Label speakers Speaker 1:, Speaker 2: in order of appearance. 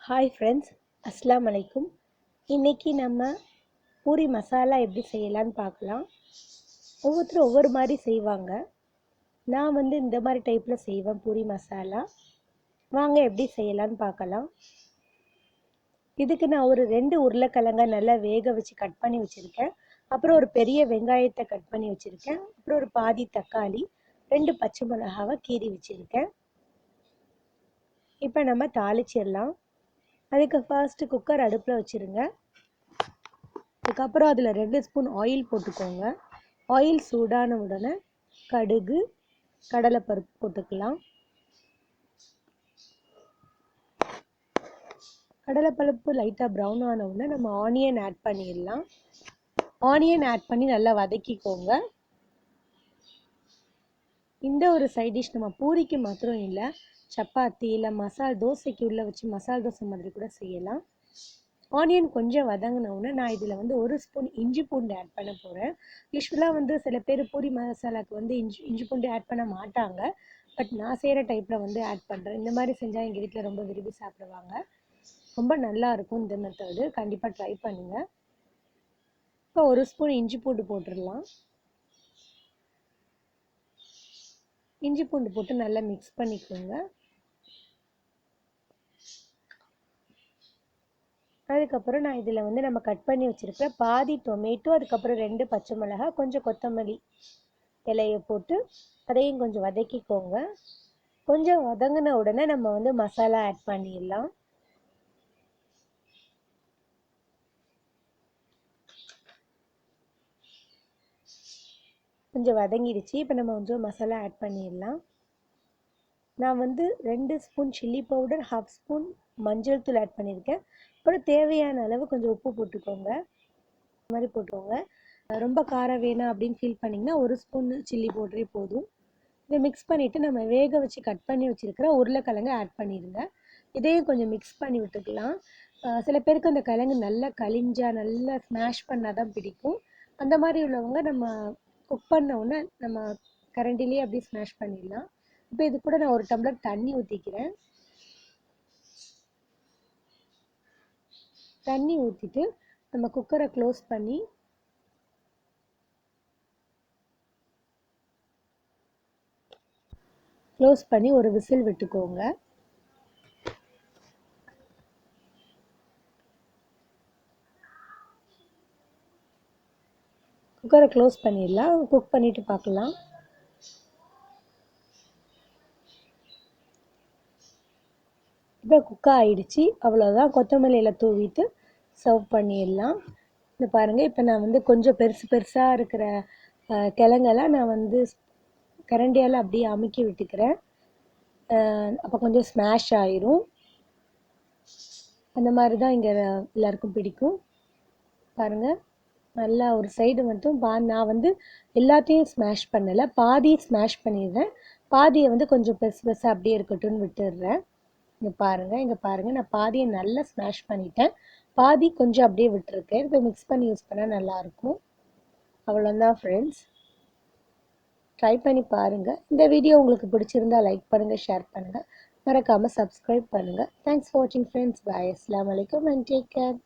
Speaker 1: Hi friends, அஸ்ஸலாமு அலைக்கும். இன்றைக்கி நம்ம பூரி மசாலா எப்படி செய்யலான்னு பார்க்கலாம். ஒவ்வொருத்தரும் ஒவ்வொரு மாதிரி செய்வாங்க. நான் இந்த மாதிரி டைப்பில் செய்வேன் பூரி மசாலா. வாங்க எப்படி செய்யலான்னு பார்க்கலாம். இதுக்கு நான் ஒரு 2 உருளைக்கிழங்கை நல்லா வேக வச்சு கட் பண்ணி வச்சுருக்கேன். அப்புறம் ஒரு பெரிய வெங்காயத்தை கட் பண்ணி வச்சுருக்கேன். அப்புறம் ஒரு பாதி தக்காளி, 2 பச்சை மிளகாவை கீறி வச்சுருக்கேன். இப்போ நம்ம தாளிச்சிடலாம். அதுக்கு ஃபர்ஸ்ட்டு குக்கர் அடுப்பில் வச்சுருங்க. அதுக்கப்புறம் அதில் 2 ஸ்பூன் ஆயில் போட்டுக்கோங்க. ஆயில் சூடான உடனே கடுகு, கடலைப்பருப்பு போட்டுக்கலாம். கடலைப்பருப்பு லைட்டாக ப்ரௌன் ஆன உடனே நம்ம ஆனியன் ஆட் பண்ணிடலாம். ஆனியன் ஆட் பண்ணி நல்லா வதக்கிக்கோங்க. இந்த ஒரு சைட் டிஷ் நம்ம பூரிக்கு மாத்திரம் இல்லை, சப்பாத்தி இல்லை மசால் தோசைக்கு உள்ளே வச்சு மசால் தோசை மாதிரி கூட செய்யலாம். ஆனியன் கொஞ்சம் வதங்கினவுடனே நான் இதில் 1 ஸ்பூன் இஞ்சி பூண்டு ஆட் பண்ண போகிறேன். யூஸ்வலாக சில பேர் பூரி மசாலாவுக்கு இஞ்சி பூண்டு ஆட் பண்ண மாட்டாங்க. பட் நான் செய்கிற டைப்பில் ஆட் பண்ணுறேன். இந்த மாதிரி செஞ்சால் எங்கள் வீட்டில் ரொம்ப விரும்பி சாப்பிடுவாங்க. ரொம்ப நல்லாயிருக்கும் இந்த மெத்தடு. கண்டிப்பாக ட்ரை பண்ணுங்கள். இப்போ 1 ஸ்பூன் இஞ்சி பூண்டு போட்டுடலாம். இஞ்சி பூண்டு போட்டு நல்லா மிக்ஸ் பண்ணிக்கோங்க. அதுக்கப்புறம் நான் இதில் நம்ம கட் பண்ணி வச்சுருக்க பாதி டொமேட்டோ, அதுக்கப்புறம் 2 பச்சை மிளகாய், கொஞ்சம் கொத்தமல்லி இலையை போட்டு அதையும் கொஞ்சம் வதக்கிக்கோங்க. கொஞ்சம் வதங்கின உடனே நம்ம மசாலா ஆட் பண்ணிடலாம். கொஞ்சம் வதங்கிடுச்சு. இப்போ நம்ம கொஞ்சம் மசாலா ஆட் பண்ணிடலாம். நான் 2 ஸ்பூன் சில்லி பவுடர், 1/2 ஸ்பூன் மஞ்சள் தூள் ஆட் பண்ணியிருக்கேன். அப்புறம் தேவையான அளவு கொஞ்சம் உப்பு போட்டுக்கோங்க. இந்த மாதிரி போட்டுக்கோங்க. ரொம்ப காரம் வேணாம் அப்படின்னு ஃபீல் பண்ணிங்கன்னா 1 ஸ்பூன் சில்லி பவுடரே போதும். இதை மிக்ஸ் பண்ணிவிட்டு நம்ம வேக வச்சு கட் பண்ணி வச்சுருக்கிற உருளைக்கிழங்கை ஆட் பண்ணிடுங்க. இதையும் கொஞ்சம் மிக்ஸ் பண்ணி விட்டுக்கலாம். சில பேருக்கு அந்த கிழங்கு நல்லா கலிஞ்சால் நல்லா ஸ்மாஷ் பண்ணால் தான் பிடிக்கும். அந்த மாதிரி உள்ளவங்க நம்ம குக் பண்ண உடனே நம்ம கரண்டிலேயே அப்படியே ஸ்மாஷ் பண்ணிடலாம். இப்போ இது கூட நான் 1 டம்ளர் தண்ணி ஊற்றிக்கிறேன். தண்ணி ஊற்றிட்டு நம்ம குக்கரை க்ளோஸ் பண்ணி ஒரு விசில் விட்டுக்கோங்க. குக்கரை க்ளோஸ் பண்ணிடலாம். குக் பண்ணிவிட்டு பார்க்கலாம். இப்போ குக் ஆகிடுச்சு. அவ்வளோதான். கொத்தமல்லியில் தூவிட்டு சர்வ் பண்ணிடலாம். இந்த பாருங்கள். இப்போ நான் கொஞ்சம் பெருசாக இருக்கிற கிழங்கெல்லாம் நான் கரண்டியால் அப்படியே அமுக்கி விட்டுக்கிறேன். அப்போ கொஞ்சம் ஸ்மாஷ் ஆயிரும். அந்த மாதிரி தான் இங்கே எல்லாருக்கும் பிடிக்கும். பாருங்கள், நல்லா ஒரு சைடு மட்டும் நான் எல்லாத்தையும் ஸ்மாஷ் பண்ணலை, பாதி ஸ்மாஷ் பண்ணிடுறேன். பாதியை கொஞ்சம் பெருசாக அப்படியே இருக்கட்டும்னு விட்டுடுறேன். இங்கே பாருங்கள், நான் பாதியை நல்லா ஸ்மாஷ் பண்ணிட்டேன். பாதி கொஞ்சம் அப்படியே விட்டுருக்கேன். இப்போ மிக்ஸ் பண்ணி யூஸ் பண்ணால் நல்லாயிருக்கும். அவ்வளோதான் ஃப்ரெண்ட்ஸ். ட்ரை பண்ணி பாருங்கள். இந்த வீடியோ உங்களுக்கு பிடிச்சிருந்தால் லைக் பண்ணுங்கள், ஷேர் பண்ணுங்கள், மறக்காமல் சப்ஸ்கிரைப் பண்ணுங்கள். தேங்க்ஸ் ஃபார் வாட்சிங் ஃப்ரெண்ட்ஸ். பாய். அஸ்ஸலாமு அலைக்கும் அண்ட் டேக் கேர்.